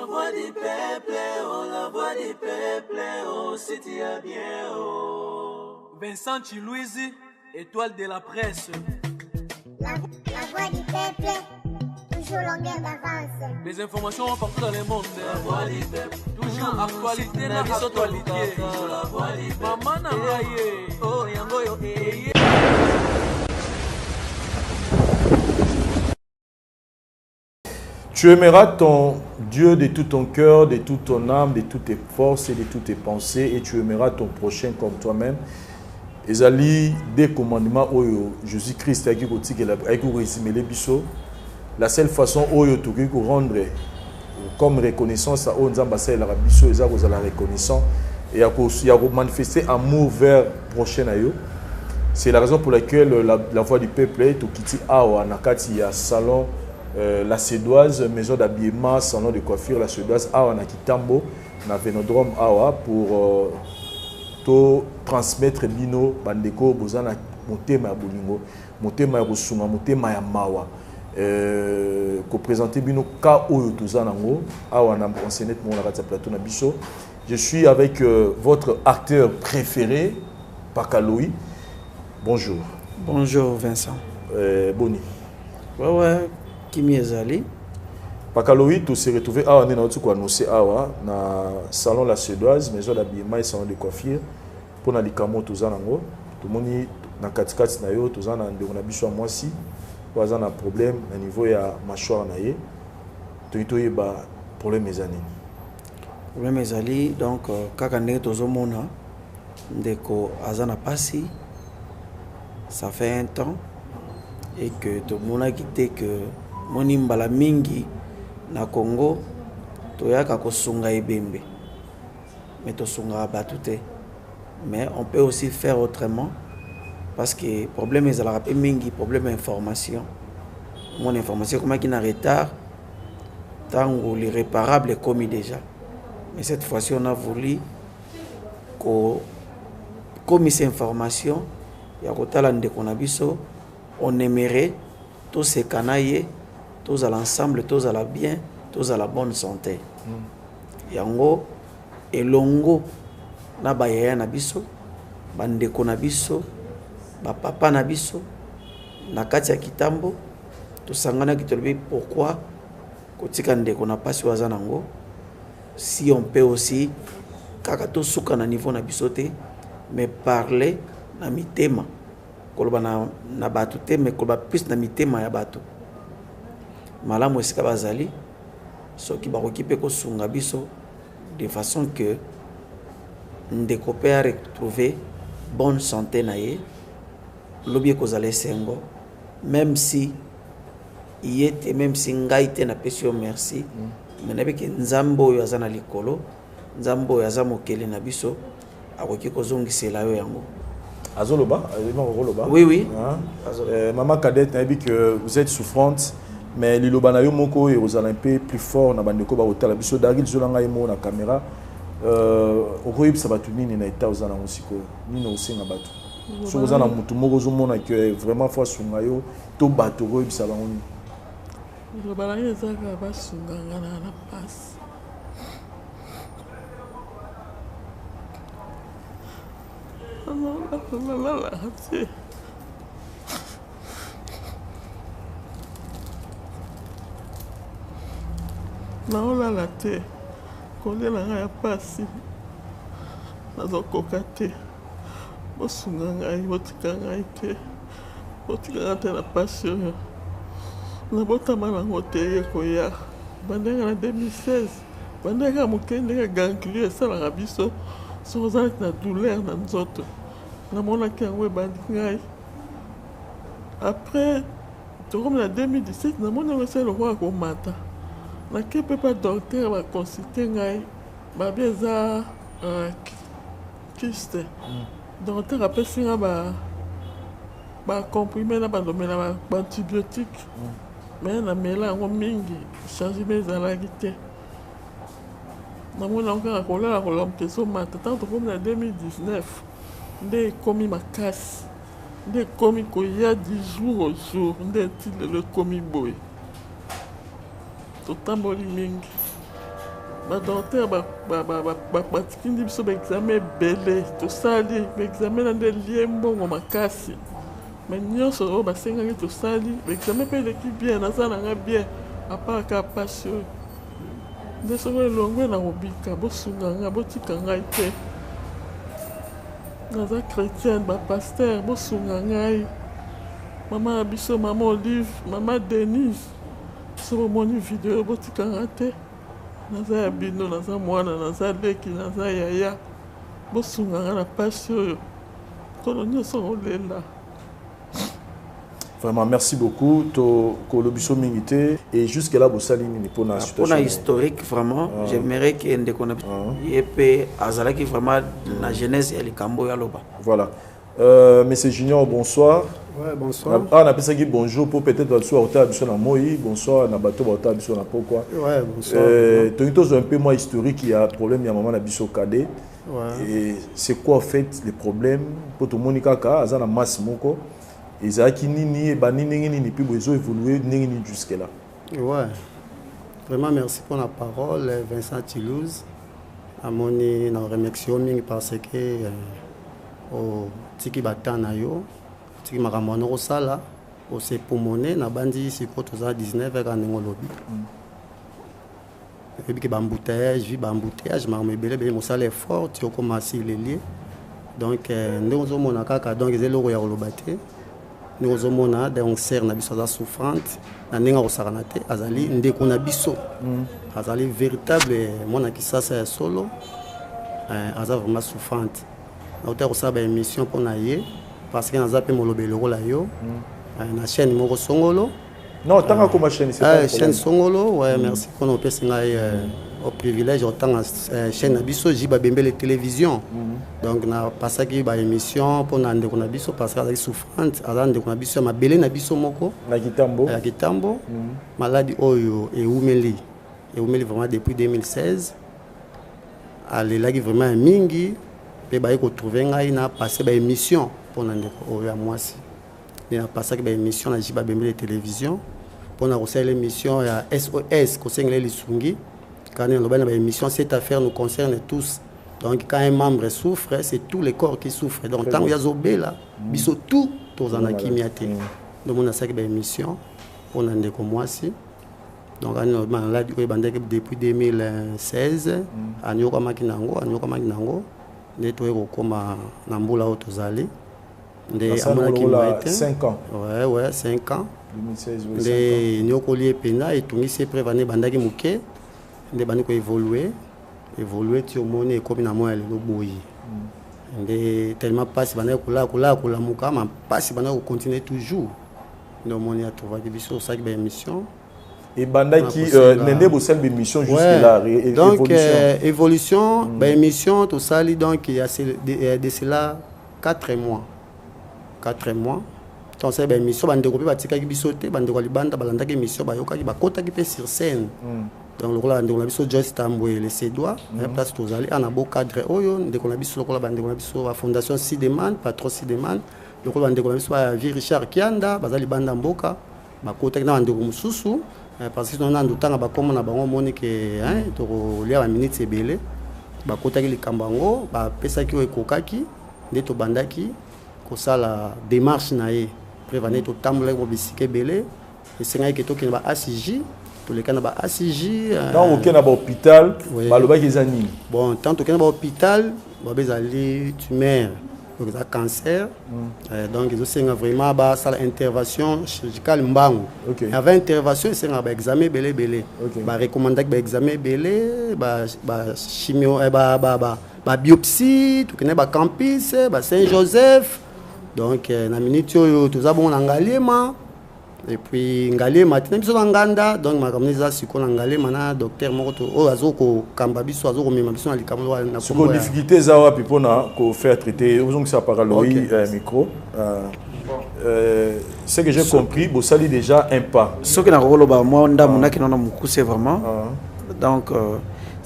voix du peuple, oh, la voix du peuple, oh, si tu es bien, oh. Vincent Chilouizi, étoile de la presse. La voix du peuple, toujours longueur d'avance. Les informations partout dans le monde. La voix du peuple, toujours actualité na actualité. La voix du peuple, maman na ngaye, oh yango yo eye. Tu aimeras ton Dieu de tout ton cœur, de toute ton âme, de toutes tes forces et de toutes tes pensées, et tu aimeras ton prochain comme toi-même. Ezali des commandements oyo Jésus-Christ a résumé les biso. La seule façon oyo tu peux rendre comme reconnaissance à Onzambasa et la biso eza ko la reconnaissance et à manifester amour vers prochain ayo. C'est la raison pour laquelle la voix du peuple est au Kiti Awa nakati ya salon la Suédoise, maison d'habillement, salon de coiffure, la Suédoise, Awa na Kitambo, na Vénodrome Awa, pour transmettre bino, bandeko, bozana, motema ya bolingo, motema ya kosuma, motema ya mawa, ko présenter bino ka oyo tozanango, Awa na enseigné mon la radio plateau na biso. Je suis avec votre acteur préféré, Pakaloui. Bonjour. Bonjour Vincent. Boni. Ouais. Kimi ezali Pakaloui, tout s'est retrouvé à annoncé na salon la Suédoise, maison d'habillement et salon de coiffure pour na likamo tozanango. Tout le monde na katikati na yo tozana ndeko na biso moi si bazana problème na niveau ya mâchoire na ye. Toyitoye ba problème ezali. Problème ezali donc kaka ndenge tozomona ndeko azana pasi ça fait un temps et que tout le monde a quitté que moni mbala mingi na Congo toyaka kosunga ebembe mais tosunga batute mais on peut aussi faire autrement parce que problème est la rappel mingi problème information mon information comment qui n'a retard tant où l'irréparable est commis déjà mais cette fois-ci on a voulu commis cette information ya kotala ndeko na biso on aimerait tous ces canailles tous à l'ensemble, tous à la bien, tous à la bonne santé. Yango elongo na bayaya na biso, bandeko na biso, ba papa na biso, na kati ya Kitambo, tosangana kitolobi pourquoi kotika ndeko na pasi wazanango, si on peut aussi kaka to suka na niveau na biso te, mais parler na mitema, koloba na batu te, mais koloba plus na mitema ya batu. Malamu esika bazali soki bakoki pe kosunga biso de façon que ndeko pe a retrouver bonne santé na ye lobi kozala sengo même si yete même si ngai te na pesio merci mais na beke nzambo oyo azana likolo nzambo oyo aza mokele na biso akoki kozongisela yo yango azoloba oui maman Cadette n'a dit que vous êtes souffrante. Mais les lobana yo moko et aux Olympiques plus fort na bandeko ba hôtel biso Daril zolanga yemo na caméra okoyib sabatuni ni na état ozana musiko ni na osenga batu so ozana mutu moko zomona que vraiment fois sunga yo to bato koyib sabangoni lobana yezaka ba sunga ngana na passe Allah naolala te kolela ngai ya pasi nazokoka te bosunga ngai botika ngai te botika ngai te na pasi oyo nabotama nango te ye koya bandenge na 2016 bandenge ya moke ndenge ganglio esalaka biso soki ozalaki na douleur na nzoto namonaki yango ebandi ngai après tokomi na 2017 namoni yango esali lokola komata nake pe pa docteur va consulter ngai babi eza kiste docteur apesi nga ba comprimé na bandomela ba antibiotique mais na mela yango mingi changement ezalaki te namoni yango kaka kolala kolamba te ezomata ntango tokomi na 2019 nde ekomi makasi nde ekomi koya du jour au jour nde ti lelo ekomi boye totamboli mingi badocteur batikindi biso baexamen ebele tosali baexamen na nde lie mbongo makasi me nyonso oyo basengaki tosali baexamen mpe eleki bien naza nanga bien aparaka pasi oyo nde soko elongwe na kobika bosunga nga botika ngai te naza chrétienne bapaster bosunga ngai mama na biso mama Olive mama Denise so bomoni video botika nga te naza ya bino naza mwana naza leki naza yaya bosunga nga na pasi oyo kolo nyonso olela. Vraiment, merci beaucoup. To Kolobiso Mingité. Et jusque-là, vous salue pour la situation. Pour la historique, vraiment, j'aimerais qu'il y ait un déconnecté. Et puis, Azalaki, vraiment, la jeunesse et les Cambo Yaloba. Voilà. Monsieur Junior, bonsoir. Ouais, bonsoir. On a pensé que bonjour pour peut-être le soir, au Tabisson à Moï. Bonsoir, on a bateau au Tabisson à pourquoi. Ouais, bonsoir. Tu un peu moins historique, il y a un problème, il y a un moment, Nabiso Kadé. Ouais. Et c'est quoi, en fait, les problèmes pour tout le monde, Azana Mas Moko. Et ça qui ni puis ils ont évolué jusque-là. Ouais. Vraiment merci pour la parole, Vincent Toulouse. À mon remercie parce que au tiki batana yo, tiki maramono au sala, au se pulmoner na bandi si ko toza 19 vers en ngolobi. Et puis bambouteillage marmebele be mo sala effort ti commencer les liens. Donc nous sommes kaka donc ils lo ya kolobate. Nous sommes donc serre na biso za souffrante na ninga osaranate azali ndeko na biso azali véritable mona kisasa solo azali vraiment souffrante na hauteur ça ba émission pour na ye parce que na zape molobelo la yo na chaîne moko songolo non tant comme chaîne c'est chaîne songolo ouais merci pour nous pesi ngai au privilège autant chaîne na biso jiba bembele télévision donc na pasaki ba émission pour na ndeko na biso parce que azali souffrante azali ndeko na biso ma belé na biso moko na Kitambo maladie oyo eumeli vraiment depuis 2016 alelaki vraiment mingi pe ba ko trouver ngai na passer ba émission pour na ndeko oyo ya mwasi na pasaki ba émission na jiba bembele télévision pour na refaire l'émission ya SOS ko sengele lisungi. Quand l'émission, cette affaire nous concerne tous. Donc, quand un membre souffre, c'est tous les corps qui souffrent. Donc, tant qu'il y a Zobé là, ils sont tous en akimiate. Donc, on a cette émission, on a des comme moi aussi. Donc, on a depuis 2016, à Nyoka Makinango, nettoyé comme Namboula Otozali. De 5 ans. Ouais, 5 ans. 2016, oui. De Nyokoli Pena et tout, c'est prévané Bandagi Mouké. Des bandes qui évoluer tu au monde comme na moi le boyi de tellement passe bana kula muka ma passe bana continuer toujours no monde a trouvé des biso ça qui émission et banda qui nende bo sel émission jusque là donc évolution émission tout ça donc il y a de cela 4 mois donc c'est émission bande ko ba tika ki biso te bande ko libanda balanda ki émission ba yoka ki ba kota ki pe sur scène. Donc le rôle de la biso Joyce Tamboué les Cédois place tous aller en beau cadre oyo de la biso le rôle de la biso la fondation Sideman patron Sideman le rôle de la biso vie Richard Kianda bazali banda mboka ba kota na ndeko mususu parce que on a ndutanga ba comme na bango monique to lia ba minutes ebele ba kota ki likambango ba pesa ki ekokaki nde to bandaki ko sala démarche na ye prévaner to tambola ko bisike belé et senga ki to ki ba ACJ tous les cas na ba ACJ dans aucun hôpital baloba kezani bon tant aucun hôpital ba bezali tumeur donc ça cancer donc ils ont vraiment ba sala intervention chirurgicale mbangu avant intervention c'est un examen belé ba recommander ba examen belé ba chimio ba biopsie tout que ba campus ba Saint-Joseph donc na minute yo tout ça bon engagement. Et puis ngalé matin biso nganda donc makamneza siko ngalé mana docteur moko o azoko kamba biso azoko mema biso na likambo na ko difficulté za wapi pona ko faire traiter aux ça parole micro ce que j'ai compris bo sali déjà un pas ce que na roloba moi ndamu na kinona mukuse vraiment donc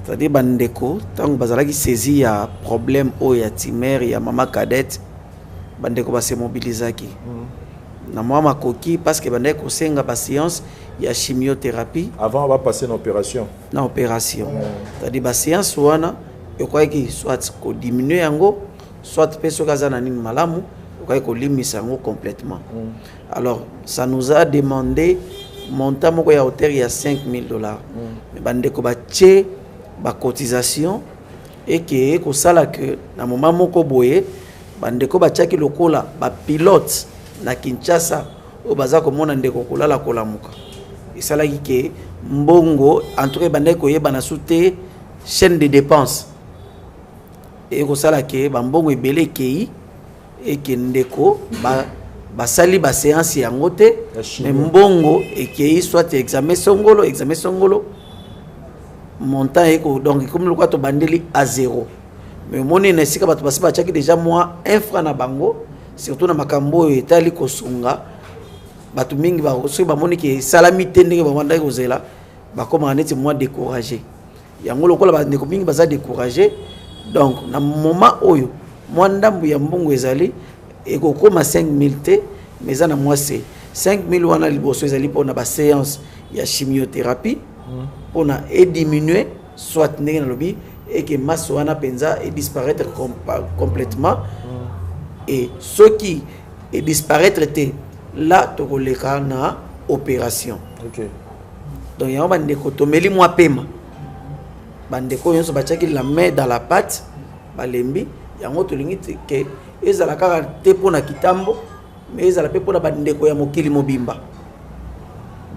c'est-à-dire bandeko tant bazalaki saisi ya problème o ya timer ya mama cadette bandeko ba se mobilisaki na moi makoki parce que bandai ko senga ba séance ya chimiothérapie avant on va passer une opération. Na opération. C'est-à-dire ba séance wana yo kwa ki soit ko diminuer yango soit peso kazana nini malamu yo kwa ko limisa yango complètement. Alors ça nous a demandé montant moko ya hauteur ya $5,000. Mais bande ko ba tché ba cotisation et que ko sala que na moment moko boye bande ko ba tchaki lokola ba pilote na Kinshasa o baza ko mona ndeko kolala kolamuka. Et ça là qui mbongo en tout cas bande ko yeba na souté chaîne de dépenses. Et ko sala que ba mbongo ebele kei et que ndeko basali ba séance yango te mais mbongo ekei soit examen songolo montant eko donc comme le quoi to bandeli à 0 mais moni na sika bato basi bachaki déjà moi 1 franc na bango surtout na makambo etali kosunga bato mingi ba so ba moni ke salami te ndenge ba manda ko zela ba koma neti moi découragé yango lokola ba ndeko mingi baza découragé donc na moment oyo moi ndambu ya mbongo ezali et qu'on comme à 5,000 T, mais en a moi c'est 5,000 wana liboso ezali pour na ba séance ya chimiothérapie pour na diminuer soit ndenge na lobi et que masse wana penza et disparaître complètement et ce qui est disparaître té là to koleka na opération. OK. Donc ya ba ndeko tomeli moi pema bandeko yonso bachaki la main dans la pâte balembi yango to lingi ke ezala kaka te pona kitambo mais ezala pe pona bandeko ya mokili mobimba.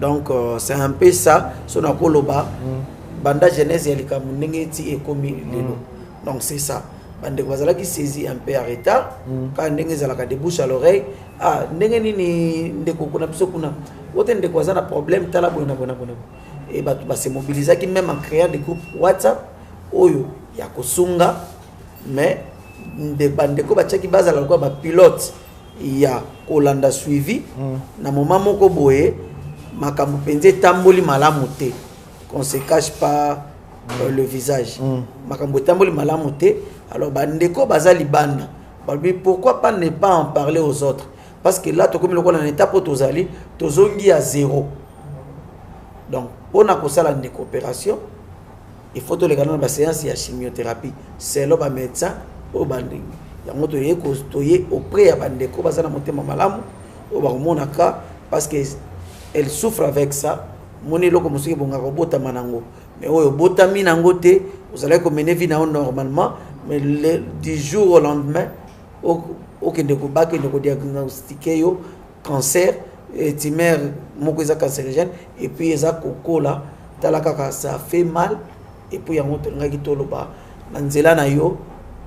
Donc c'est un peu ça son akoloba banda jeunesse ya likambo ndenge ti ekomi lelo. Donc c'est ça bandeko bazala ki saisi un peu en retard quand ndenge ezala ka de bouche à l'oreille ah ndenge nini ndeko kuna biso kuna wote ndeko azana problème tala bona et ba se mobiliser qui même en créant des groupes WhatsApp oyo ya kosunga mais de bandeko bachaki bazala kwa ba pilote ya kolanda suivi na moment moko boye makambo penze tamboli malamu te qu'on se cache pas le visage makambo tamboli malamu te alors bandeko bazali banda pourquoi pas ne pas en parler aux autres parce que là to comme le ko na étape tozali tozongi à 0 donc on a ko sala une coopération il faut to le gana ba séance ya chimiothérapie c'est le ba médecin au banding yango to ye ko to ye auprès ya bandeko bazana motema malamu o ba monaka parce que elle souffre avec ça moni loko musuki bonga ko bota manango mais oyo bota minango te vous allez ko mener vie na normalement mais du jour au lendemain au que ndeko ba que ndeko diagnostiquer yo cancer et tumeur moko za cancérigène et puis eza kokola talaka ça fait mal et puis yango to ngaki toloba na nzela na yo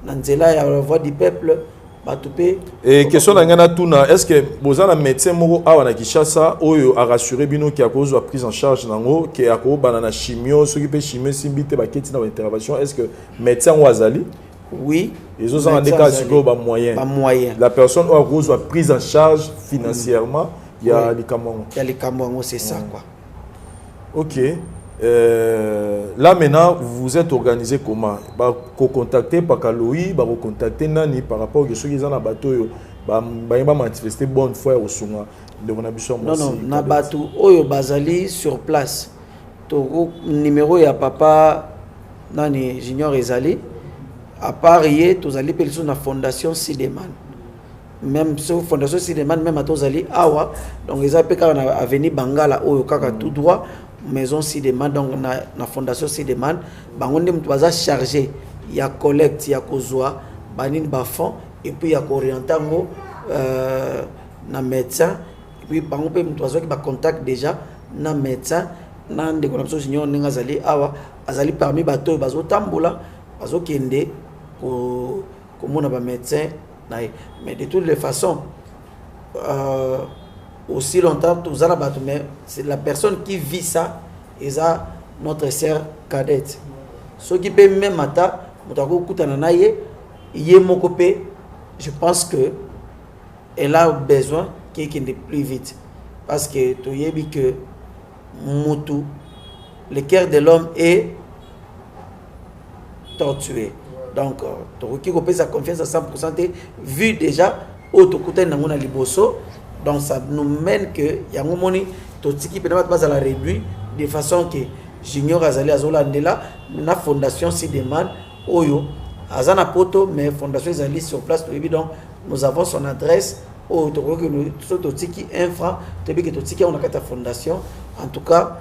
na nzela ya la voix du peuple batupé et question na ngana tuna est-ce que bozana médecin moko awa na Kinshasa oyo a rassurer bino ki akozo prise en charge nango ki akoba na chimio soki pe chimio simbite baketi na intervention est-ce que médecin wazali oui ils ont des cas sur ba moyen la personne a akozo prise en charge financièrement il y a les Camerounais c'est ça quoi. OK. Là maintenant vous êtes organisé comment ba ko contacter par Kaloui ba ko contacter nani par rapport à ceux qui ont bateau yo ba manifester bonne foi au sunga de mon ambition non na bateau oyo bazali sur place to numéro ya papa nani junior ezali à part hier tozali pe na fondation Sideman même sur fondation Sideman même à tozali awa donc ils appellent quand na avenue Bangala oyo kaka tout droit maison Sideman donc na fondation Sideman bango ndem baza chargé ya collecte ya kozwa banini ba fond et puis ya orienter ngo na médecin et puis bango pe mtwazo ki ba contact déjà na médecin na ndeko na junior ninga zali awa azali parmi bato bazo tambola bazo kende ko mona ba médecin mais de toutes les façons aussi longtemps tous à battu mais c'est la personne qui vit ça et ça notre sœur cadette ce qui peut même matin mutako kutana naye yé mokopé je pense que elle a besoin quelqu'un de plus vite parce que tu yebi que mutu le cœur de l'homme est torturé donc tu qui sa confiance à 100% vu déjà autour de na liboso Donc ça nous mène que ya ngomoni to tiki pe na base à la réduit de façon que Junior Azali Azolandela na fondation si demande oyo azana poto mais fondation Azali sur place donc nous avons son adresse au to que nous to tiki infra to bi que to tiki on a ta fondation en tout cas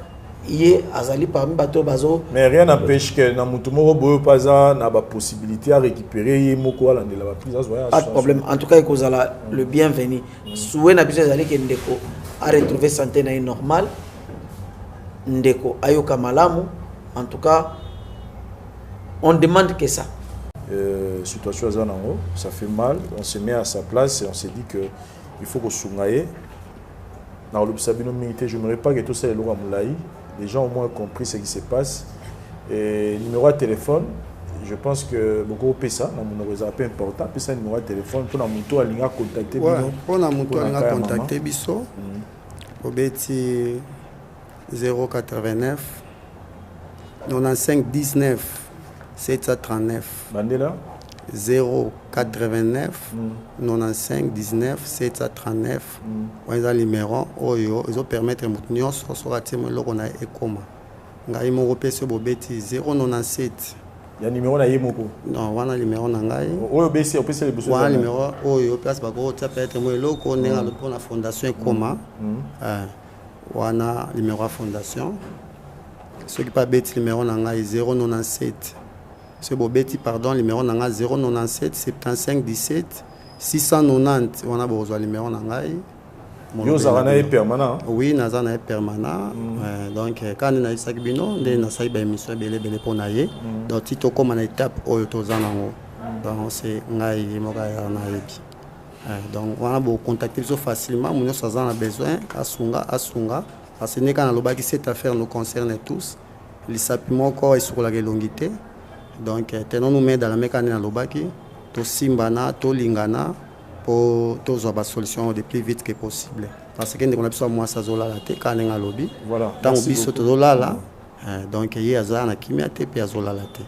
Yé azali parmi bateau bazo. Mais rien n'empêche que dans Moutoumoro Boyo Paza n'a pas possibilité à récupérer yé moko à l'année là plus pas de problème. En tout cas, il cause le bienvenu. Souhait n'a besoin d'aller que Ndeko a retrouvé santé na normal. Ndeko ayoka malamu. En tout cas, on demande que ça. Situation Zanango, ça fait mal. On se met à sa place et on se dit que il faut qu'on soumaille. Dans l'obsabino militaire, je n'aimerais pas que tout ça est lourd à Moulaï. Les gens ont moins compris ce qui se passe. Et numéro de téléphone, je pense que beaucoup de ça, c'est un peu important. Puis ça, numéro de téléphone, pour nous aller contacter. Pour nous aller contacter Bisso, Obeti 089 95 19 739. Bandela 089 95 19 739. On a le numéro, ils ont permettre de nous sortir le logo na ekoma. Ngai mo repese bobeti 097. Il y a numéro na yemoko. Non, wana numéro na ngai. Oyo besi opese le besoin. Wana numéro oyo place ba ko tia peut-être mo loko na pour la fondation ekoma. Wana numéro fondation. Ceux qui pas beti numéro na ngai 097. Ce bobeti pardon numéro na ngai 097 75 17 690. On a besoin numéro na ngai. Yo zarana est permanent. Oui, nazana est permanent. Donc quand on a ça bino, on a ça émission belé pour naie. Donc tito comme une étape au tozanango. Donc c'est ngai mokaya na yebi. Donc on a beau contacter so facilement, mon ça a besoin asunga parce que n'est quand loba qui cette affaire nous concerne tous. Les sapiments encore est sur la longité. Donc tenons nous mettre dans la mécanique na loba qui to simbana to lingana pour tous avoir solution le plus vite que possible parce que on a besoin moi ça zola la te quand on a lobby voilà tant au biso to zola là donc il y a ça na kimia te puis zola la te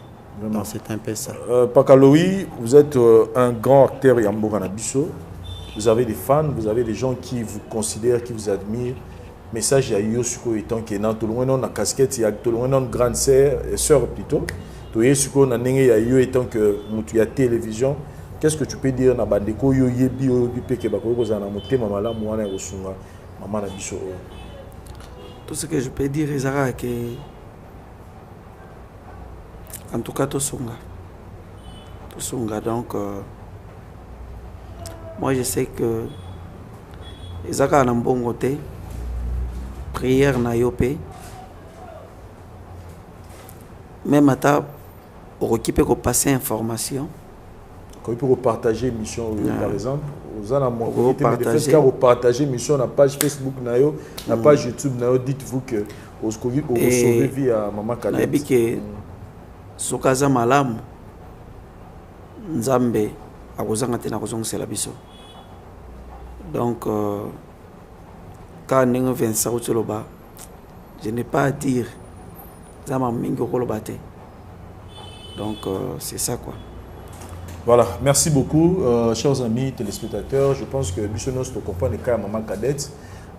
donc c'est un peu ça. Pakaloui, vous êtes un grand acteur Yamboka na biso, vous avez des fans, vous avez des gens qui vous considèrent, qui vous admirent. Message à Yosuko étant que dans tout le monde on a casquette, il y a tout le monde une grande sœur plutôt. Tout Yosuko na nenge ya yo étant que mutu ya télévision. Qu'est-ce que tu peux dire na bandeko yo yebi yo bipe ke bakoko kozana motema malamu wana yosunga mama na biso? Tout ce que je peux dire est que en tout cas tout sunga donc moi je sais que ezaka na mbongo te prière na yope même ata okipe ko passer information. Quand il peut partager mission par exemple, vous allez partager mission na page Facebook nayo, na page YouTube nayo, dites-vous que vous sauvez vie à maman Kadette. Et que sokaza malamu nzambe akozanga tena kozongisela biso. Donc quand ningo Vincent Otoloba, je n'ai pas à dire zama mingo koloba te. Donc c'est ça quoi. Voilà, merci beaucoup, chers amis téléspectateurs. Je pense que Bissonos te comprend le cas de maman Kadette.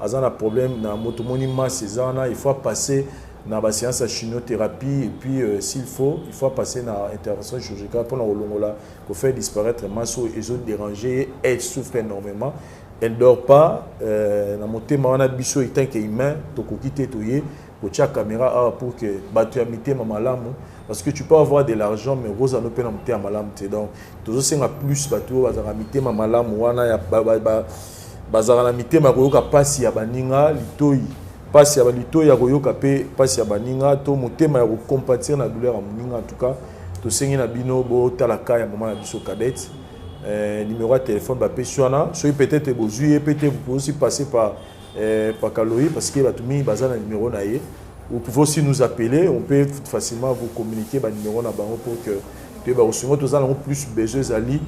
Azan a problème dans motomonima César, il faut passer dans la séance de chimiothérapie et puis s'il faut, il faut passer dans l'intervention chirurgicale pour la pour faire disparaître masso et autres dérangés. Elle souffre énormément. Elle ne dort pas. Dans mon thème, on a bisso et tant qu'humain, donc on quitte tout y pour la caméra pour que tu aies mis maman lamu. Parce que tu peux avoir de l'argent, mais Rosa ne peut pas mettre à malam. Donc, tout ça, c'est plus bateau, bazara mité ma malam, wana ya bazara mité ma goyoka pasi ya baninga, litoi, pasi ya litoi ya goyoka pe pasi ya baninga, to motema ya compatir na douleur ya moninga en tout cas, to sengi na bino bo talaka ya maman na biso Kadette. Numéro de téléphone ba pesiona, soyez peut-être besoin, peut-être vous pouvez aussi passer par Kaloui parce que batumi bazana numéro na ye. Vous pouvez aussi nous appeler, on peut facilement vous communiquer le numéro pour que nous avons plus besoin d'ali.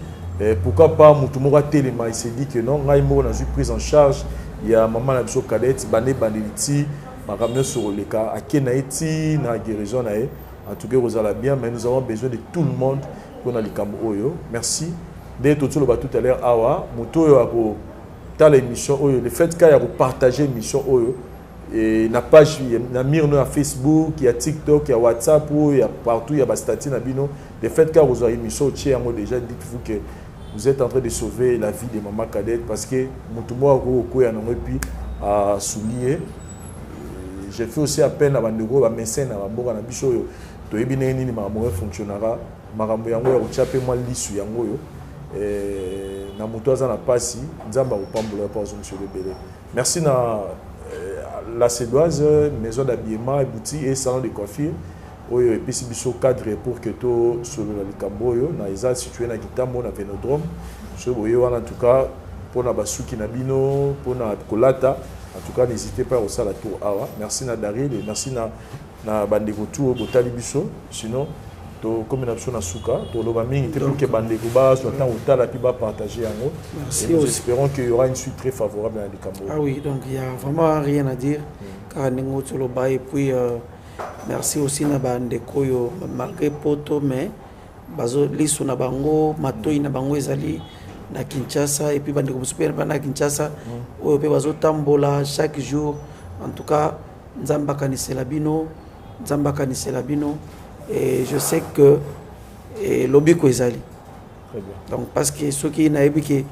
Pourquoi pas Moutoumora Téléma, il s'est dit que non, on a une prise en charge. Il y a maman la biso Kadette, Bané Bandeliti, Maramio sur le cas, à Kenaïti, na guérison. En tout cas, vous allez bien, mais nous avons besoin de tout le monde pour nous les Camerounais. Merci. Dès tout à l'heure, Awa, Moutoyo dans l'émission, le fait qu'il y a partager l'émission, et na page, na mire na Facebook, il y a TikTok, il y a WhatsApp, il y a partout, il y a des statuts, le fait qu'il y a une émission, déjà dites-vous que vous êtes en train de sauver la vie de maman cadette parce que Moutouma a souligné. J'ai fait aussi appel à Bandego, à Mécène, à Bamboga, à Bicho, to ebine nini makambo fonctionnera, makambo yango ya kochape moi lisu yango yo. Na moto aza na pasi, nzamba opambola pa zo monsieur Lebele. Merci na la Cédoise, maison d'habillement et boutique et salon de coiffure. Oyo et puis biso cadre pour que to solo la likambo yo na eza situé na Kitambo na Vénodrome. So boyo en tout cas pour na basuki na bino, pour na kolata. En tout cas n'hésitez pas au sala tour awa. Merci na Daryl et merci na bandeko tour botali biso. Sinon to comme na biso na suka to loba mingi te pour que bandeko ba soit temps otala puis ba partager yango. Merci. Nous espérons qu'il y aura une suite très favorable à likambo. Ah oui, donc il y a vraiment rien à dire car ningo toloba et puis merci aussi na bande koyo malgré poto mais bazo liso na bango matoi na bango ezali na Kinshasa et puis bande ko super na Kinshasa oyo pe bazo tambola chaque jour en tout cas nzamba kanisela bino et je sais que lobby ko ezali Très bien. donc parce que ceux qui na ebi que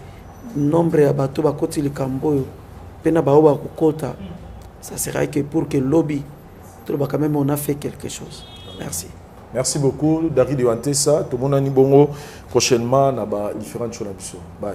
nombre ya bato ba koti likambo pe na ba oba kokota ça sera que pour que lobby quand même on a fait quelque chose. Merci. Merci beaucoup, Daryl Iwantesa. Tout le monde a dit bongo prochainement dans différentes choses. Bye.